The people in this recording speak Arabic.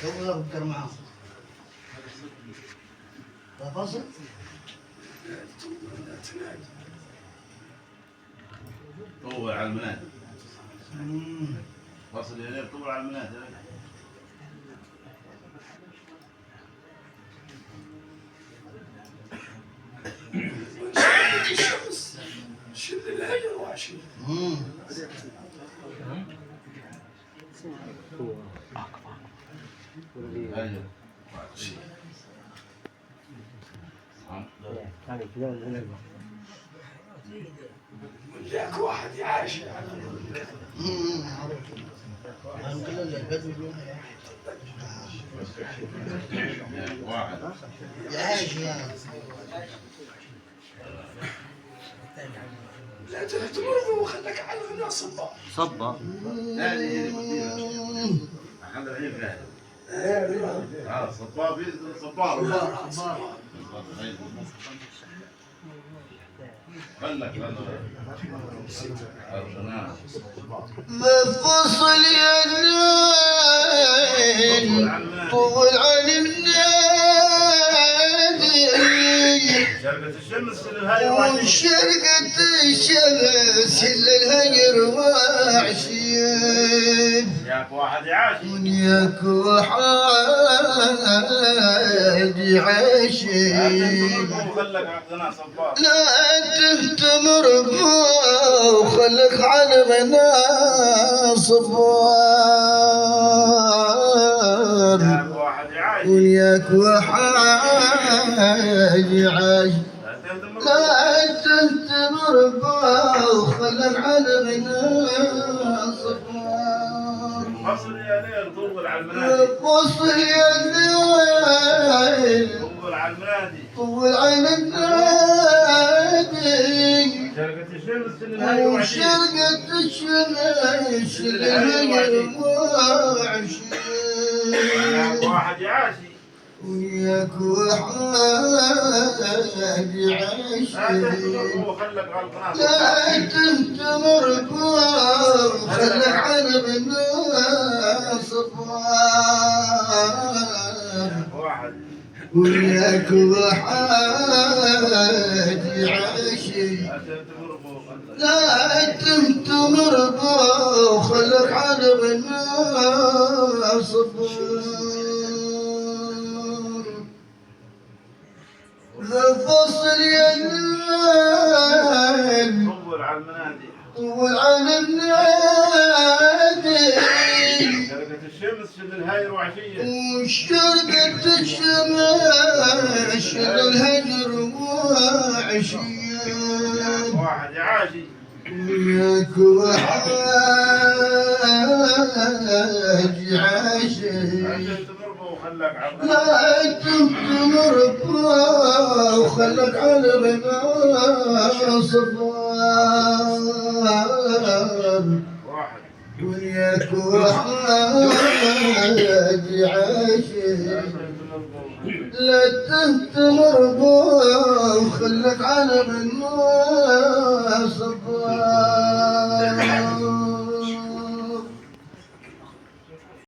يلا بكر معاهم. فاصل؟ طول على المناد. فاصل يا طول على المناد. الشمس شل الهجر وعشي. وياك واحد يعاشي على واحد يعيش لا تمر وخلك على الغناء صبا صبا هذه عندنا هنا فهد صباب صبار خلك مفصل يا الليل طول على النادي شرقة الشمس للهاي وشرقة الشمس للهجر وعشيين ياك واحد يعاشي ونياك واحد يعشين وخلك عقدنا صبار لا تهتمر وخلك على غنى صفوان ياك واحد يعاشي وياك وحاج عاش لا تهتمر وخلك على غنى صفوان فصل يا ليل طول على المنادي فصل يا ليل طول على المنادي طول على النادي شرقة الشمس للهاي وعشيين وشرقة الشمس للهجر وعشيين ياك واحد يعاشي وياك وحاج عشيين وخلك على القناة لا تهتمر خلك على بنا صفوان واحد وياك وحاج عشيين لا تهتمر وخلك على بنا صفوان ذا فصل يا الليل طول على المنادي طول على النادي شرقة الشمس للهاي وعشية وشرقة الشمس للهجر وعشيان واحد يعاشي وياك وحاج عاشي وخلك عقدنا لا تهتمر وخلك على غنى صفوان واحد وياك وحاج عاشي لا تهتمر وخلك على غنى صفوان